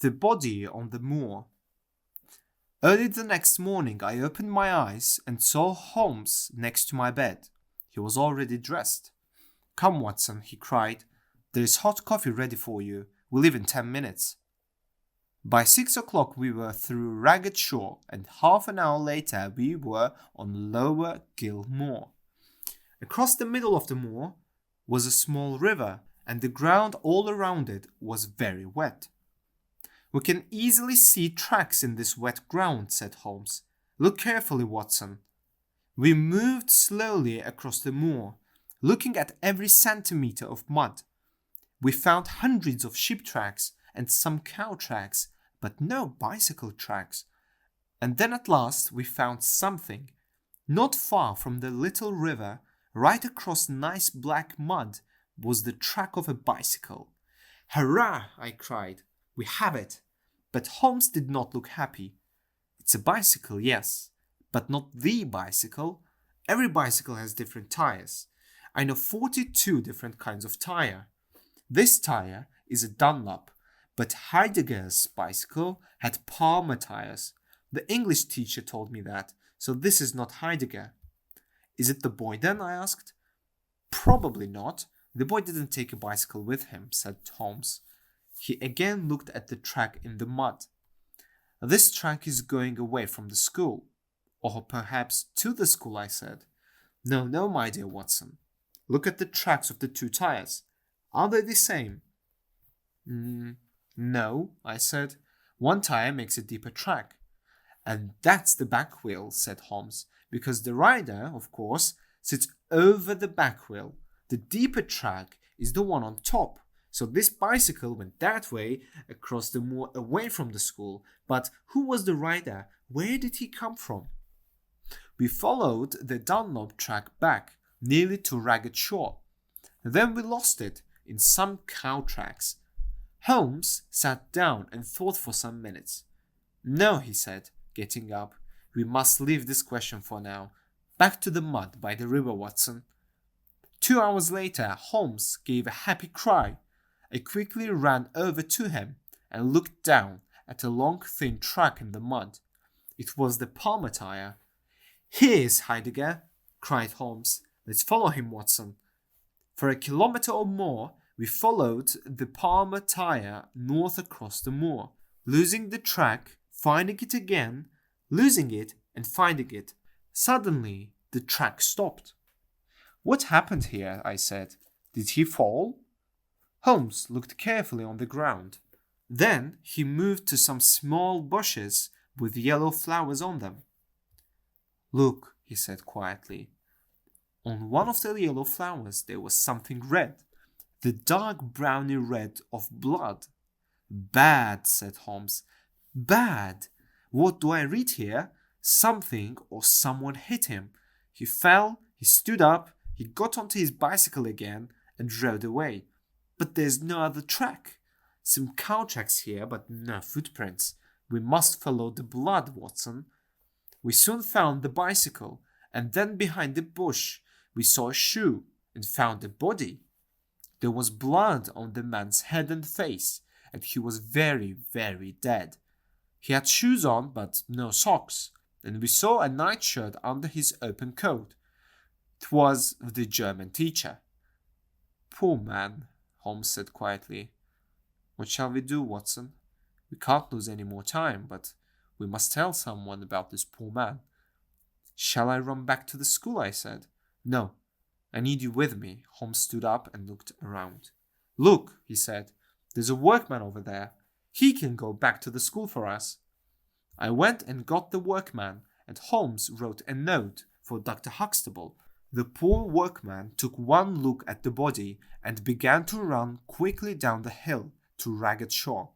The body on the moor. Early the next morning, I opened my eyes and saw Holmes next to my bed. He was already dressed. "Come, Watson," he cried. "There is hot coffee ready for you. We leave in 10 minutes." By 6 o'clock we were through Ragged Shaw, and half an hour later we were on Lower Gill Moor. Across the middle of the moor was a small river, and the ground all around it was very wet. "We can easily see tracks in this wet ground," said Holmes. "Look carefully, Watson." We moved slowly across the moor, looking at every centimetre of mud. We found hundreds of sheep tracks and some cow tracks, but no bicycle tracks. And then at last we found something. Not far from the little river, right across nice black mud, was the track of a bicycle. "Hurrah!" I cried. "We have it!" But Holmes did not look happy. "It's a bicycle, yes, but not the bicycle. Every bicycle has different tires. I know 42 different kinds of tire. This tire is a Dunlop, but Heidegger's bicycle had Palmer tires. The English teacher told me that, so this is not Heidegger." "Is it the boy then?" I asked. "Probably not. The boy didn't take a bicycle with him," said Holmes. He again looked at the track in the mud. "This track is going away from the school." "Or perhaps to the school," I said. "No, no, my dear Watson. Look at the tracks of the two tires. Are they the same?" No," I said. "One tire makes a deeper track." "And that's the back wheel," said Holmes, "because the rider, of course, sits over the back wheel. The deeper track is the one on top. So this bicycle went that way across the moor away from the school. But who was the rider? Where did he come from?" We followed the Dunlop track back, nearly to Ragged Shaw. Then we lost it in some cow tracks. Holmes sat down and thought for some minutes. "No," he said, getting up, "we must leave this question for now. Back to the mud by the river, Watson." 2 hours later, Holmes gave a happy cry. I quickly ran over to him and looked down at a long thin track in the mud. It was the Palmer tire. "Here's Heidegger," cried Holmes. "Let's follow him, Watson." For a kilometre or more, we followed the Palmer tire north across the moor, losing the track, finding it again, losing it, and finding it. Suddenly, the track stopped. "What happened here?" I said. "Did he fall?" Holmes looked carefully on the ground. Then he moved to some small bushes with yellow flowers on them. "Look," he said quietly. On one of the yellow flowers there was something red, the dark browny red of blood. "Bad," said Holmes. "Bad. What do I read here? Something or someone hit him. He fell, he stood up, he got onto his bicycle again and rode away. But there's no other track. Some cow tracks here, but no footprints. We must follow the blood, Watson." We soon found the bicycle, and then behind the bush we saw a shoe and found a body. There was blood on the man's head and face, and he was very, very dead. He had shoes on, but no socks, and we saw a nightshirt under his open coat. It was the German teacher. "Poor man," Holmes said quietly. "What shall we do, Watson? We can't lose any more time, but we must tell someone about this poor man." "Shall I run back to the school?" I said. "No, I need you with me." Holmes stood up and looked around. "Look," he said, "there's a workman over there. He can go back to the school for us." I went and got the workman, and Holmes wrote a note for Dr. Huxtable. The poor workman took one look at the body and began to run quickly down the hill to Ragged Shaw.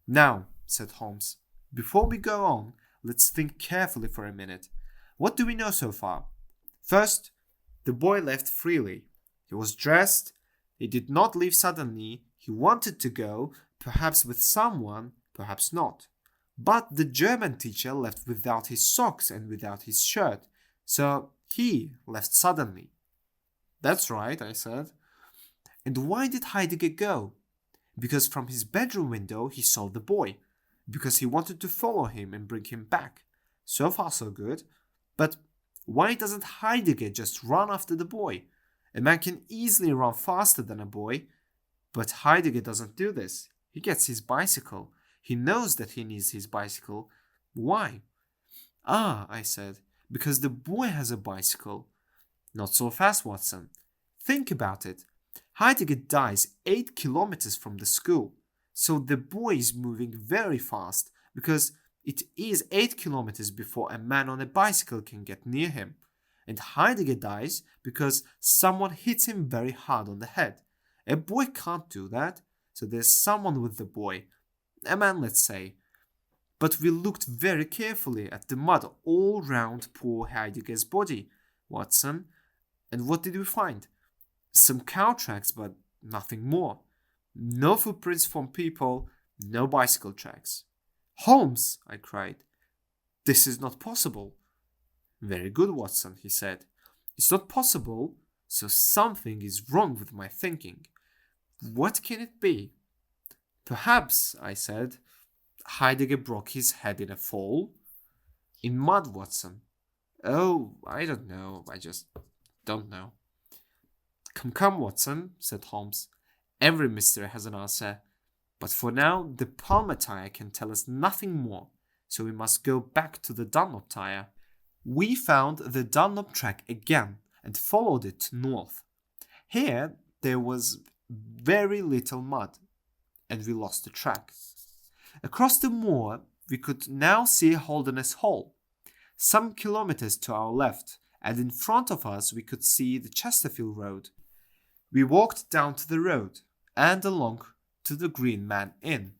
"Now," said Holmes, "before we go on, let's think carefully for a minute. What do we know so far? First, the boy left freely. He was dressed. He did not leave suddenly. He wanted to go, perhaps with someone, perhaps not. But the German teacher left without his socks and without his shirt, so he left suddenly." "That's right," I said. "And why did Heidegger go?" because from his bedroom window he saw the boy, because he wanted to follow him and bring him back. So far so good. But why doesn't Heidegger just run after the boy? A man can easily run faster than a boy, but Heidegger doesn't do this. He gets his bicycle. He knows that he needs his bicycle. Why? Ah, I said, because the boy has a bicycle. Not so fast, Watson. Think about it. Heidegger dies 8 kilometers from the school, so the boy is moving very fast because it is 8 kilometers before a man on a bicycle can get near him. And Heidegger dies because someone hits him very hard on the head. A boy can't do that, so there's someone with the boy. A man, let's say. But we looked very carefully at the mud all round poor Heidegger's body, Watson, and what did we find? Some cow tracks, but nothing more. No footprints from people, no bicycle tracks. Holmes, I cried. This is not possible. Very good, Watson, he said. It's not possible, so something is wrong with my thinking. What can it be? Perhaps, I said, Heidegger broke his head in a fall. In mud, Watson. Oh, I don't know. I just don't know. Come, Watson, said Holmes. Every mystery has an answer. But for now, the Palmer tire can tell us nothing more, so we must go back to the Dunlop tire. We found the Dunlop track again and followed it north. Here, there was very little mud, and we lost the track. Across the moor, we could now see Holderness Hall, some kilometers to our left, and in front of us we could see the Chesterfield Road. We walked down to the road and along to the Green Man Inn.